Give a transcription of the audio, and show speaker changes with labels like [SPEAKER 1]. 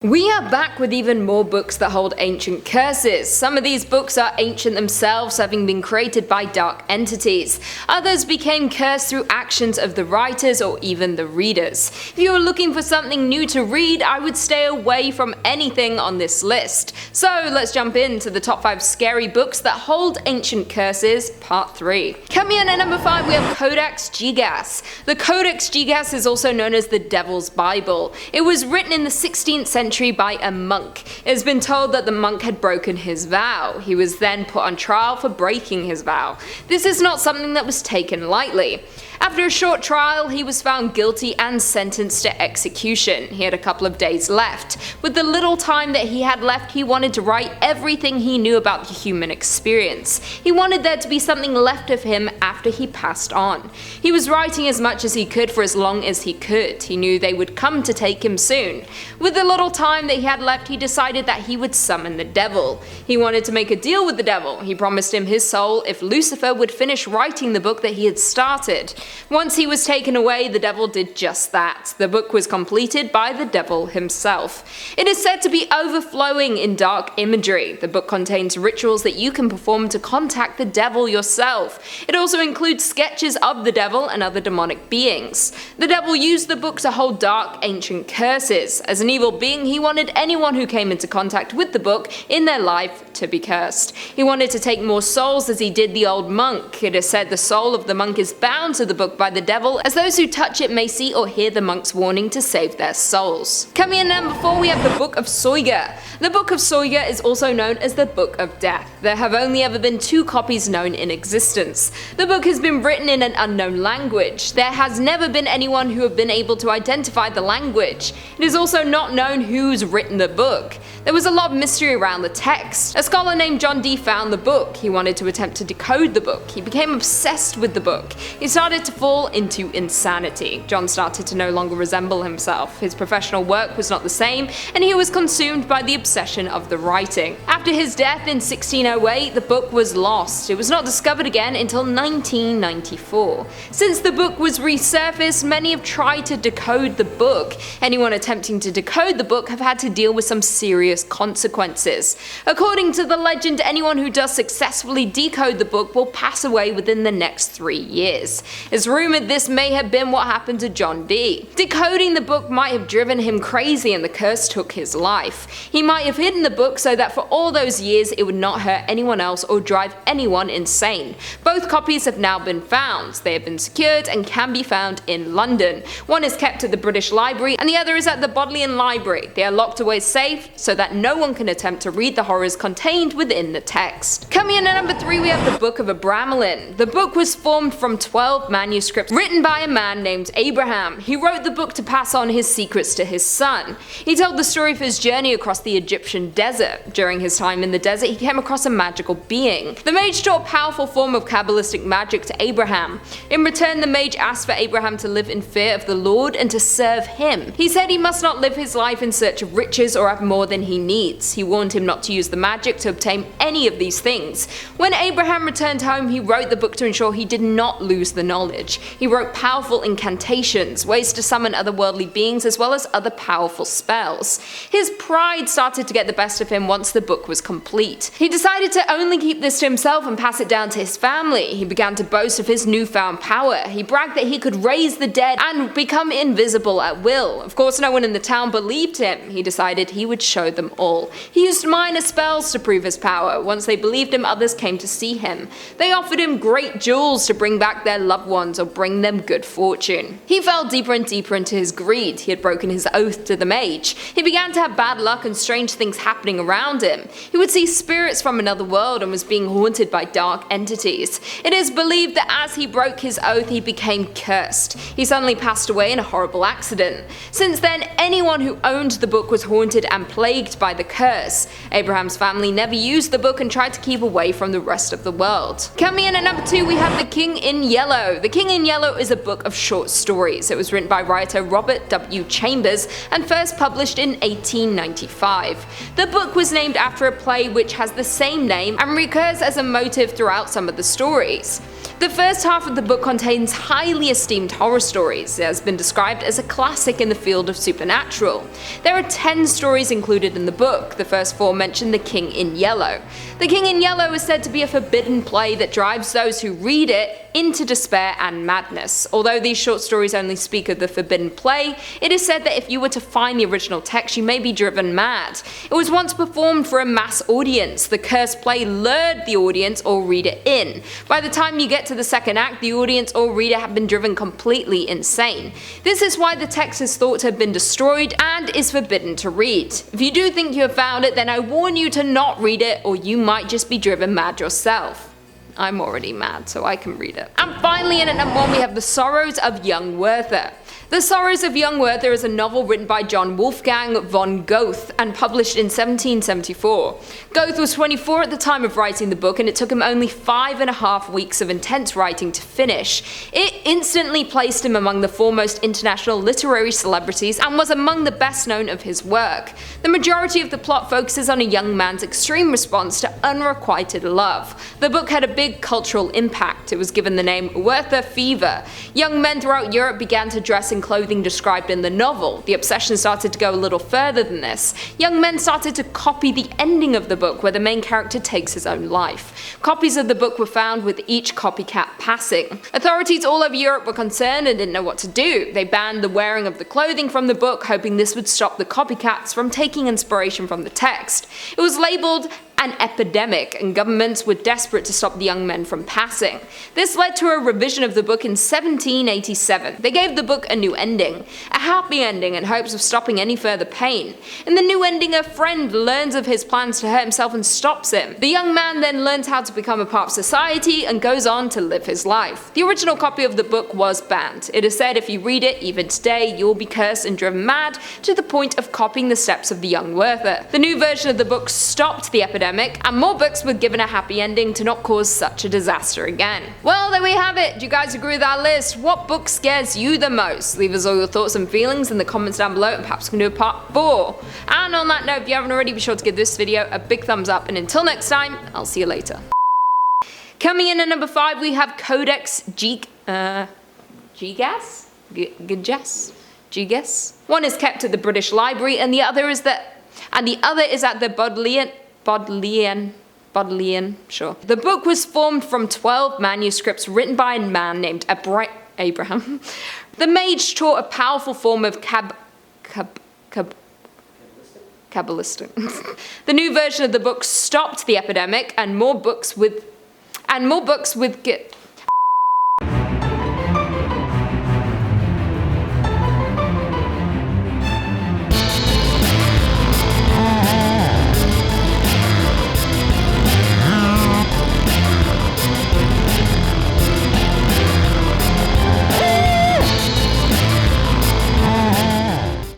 [SPEAKER 1] We are back with even more books that hold ancient curses. Some of these books are ancient themselves, having been created by dark entities. Others became cursed through actions of the writers or even the readers. If you are looking for something new to read, I would stay away from anything on this list. So let's jump into the top 5 scary books that hold ancient curses, part 3. Coming in at number 5, we have Codex Gigas. The Codex Gigas is also known as the Devil's Bible. It was written in the 16th century by a monk. It has been told that the monk had broken his vow. He was then put on trial for breaking his vow. This is not something that was taken lightly. After a short trial, he was found guilty and sentenced to execution. He had a couple of days left. With the little time that he had left, he wanted to write everything he knew about the human experience. He wanted there to be something left of him after he passed on. He was writing as much as he could for as long as he could. He knew they would come to take him soon. With the little time that he had left, he decided that he would summon the devil. He wanted to make a deal with the devil. He promised him his soul if Lucifer would finish writing the book that he had started. Once he was taken away, the devil did just that. The book was completed by the devil himself. It is said to be overflowing in dark imagery. The book contains rituals that you can perform to contact the devil yourself. It also includes sketches of the devil and other demonic beings. The devil used the book to hold dark ancient curses. As an evil being, he wanted anyone who came into contact with the book in their life to be cursed. He wanted to take more souls as he did the old monk. It is said the soul of the monk is bound to the book by the devil, as those who touch it may see or hear the monk's warning to save their souls. Coming in at number 4, we have the Book of Soyga. The Book of Soyga is also known as the Book of Death. There have only ever been 2 copies known in existence. The book has been written in an unknown language. There has never been anyone who have been able to identify the language. It is also not known who's written the book. There was a lot of mystery around the text. A scholar named John Dee found the book. He wanted to attempt to decode the book. He became obsessed with the book. He started to fall into insanity. John started to no longer resemble himself. His professional work was not the same, and he was consumed by the obsession of the writing. After his death in 1608, the book was lost. It was not discovered again until 1994. Since the book was resurfaced, many have tried to decode the book. Anyone attempting to decode the book have had to deal with some serious consequences. According to the legend, anyone who does successfully decode the book will pass away within the next 3 years. It's rumored this may have been what happened to John Dee. Decoding the book might have driven him crazy and the curse took his life. He might have hidden the book so that for all those years it would not hurt anyone else or drive anyone insane. Both copies have now been found. They have been secured and can be found in London. One is kept at the British Library and the other is at the Bodleian Library. They are locked away safe so that no one can attempt to read the horrors contained within the text. Coming in at number 3, we have the Book of Abramelin. The book was formed from 12 manuscripts written by a man named Abraham. He wrote the book to pass on his secrets to his son. He told the story of his journey across the Egyptian desert. During his time in the desert, he came across a magical being. The mage taught a powerful form of Kabbalistic magic to Abraham. In return, the mage asked for Abraham to live in fear of the Lord and to serve him. He said he must not live his life in search of riches or have more than he needs. He warned him not to use the magic to obtain any of these things. When Abraham returned home, he wrote the book to ensure he did not lose the knowledge. He wrote powerful incantations, ways to summon otherworldly beings as well as other powerful spells. His pride started to get the best of him once the book was complete. He decided to only keep this to himself and pass it down to his family. He began to boast of his newfound power. He bragged that he could raise the dead and become invisible at will. Of course, no one in the town believed him. He decided he would show them all. He used minor spells to prove his power. Once they believed him, others came to see him. They offered him great jewels to bring back their loved ones or bring them good fortune. He fell deeper and deeper into his greed. He had broken his oath to the mage. He began to have bad luck and strange things happening around him. He would see spirits from another world and was being haunted by dark entities. It is believed that as he broke his oath, he became cursed. He suddenly passed away in a horrible accident. Since then, anyone who owned the book was haunted and plagued by the curse. Abraham's family never used the book and tried to keep away from the rest of the world. Coming in at number 2, we have The King in Yellow. The King in Yellow is a book of short stories. It was written by writer Robert W. Chambers and first published in 1895. The book was named after a play which has the same name and recurs as a motive throughout some of the stories. The first half of the book contains highly esteemed horror stories. It has been described as a classic in the field of supernatural. There are 10 stories included in the book. The first 4 mention the King in Yellow. The King in Yellow is said to be a forbidden play that drives those who read it into despair and madness. Although these short stories only speak of the forbidden play, it is said that if you were to find the original text, you may be driven mad. It was once performed for a mass audience. The cursed play lured the audience or reader in. By the time you get to the second act, the audience or reader have been driven completely insane. This is why the text is thought to have been destroyed and is forbidden to read. If you do think you have found it, then I warn you to not read it, or you might just be driven mad yourself. I'm already mad, so I can read it. And finally, in at number 1, we have The Sorrows of Young Werther. The Sorrows of Young Werther is a novel written by John Wolfgang von Goethe and published in 1774. Goethe was 24 at the time of writing the book, and it took him only 5.5 weeks of intense writing to finish. It instantly placed him among the foremost international literary celebrities and was among the best known of his work. The majority of the plot focuses on a young man's extreme response to unrequited love. The book had a big cultural impact. It was given the name Werther Fever. Young men throughout Europe began to dress in clothing described in the novel. The obsession started to go a little further than this. Young men started to copy the ending of the book, where the main character takes his own life. Copies of the book were found, with each copycat passing. Authorities all over Europe were concerned and didn't know what to do. They banned the wearing of the clothing from the book, hoping this would stop the copycats from taking inspiration from the text. It was labeled an epidemic, and governments were desperate to stop the young men from passing. This led to a revision of the book in 1787. They gave the book a new ending, a happy ending, in hopes of stopping any further pain. In the new ending, a friend learns of his plans to hurt himself and stops him. The young man then learns how to become a part of society and goes on to live his life. The original copy of the book was banned. It is said if you read it, even today, you will be cursed and driven mad to the point of copying the steps of the young Werther. The new version of the book stopped the epidemic, and more books were given a happy ending to not cause such a disaster again. Well, there we have it. Do you guys agree with our list? What book scares you the most? Leave us all your thoughts and feelings in the comments down below, and perhaps we can do a part 4. And on that note, if you haven't already, be sure to give this video a big thumbs up, and until next time, I'll see you later. Coming in at number 5, we have Codex Gigas? Gigas? One is kept at the British Library, and the other is at the Bodleian, sure. The book was formed from 12 manuscripts written by a man named Abraham. The mage taught a powerful form of Kabbalistic. The new version of the book stopped the epidemic, and more books with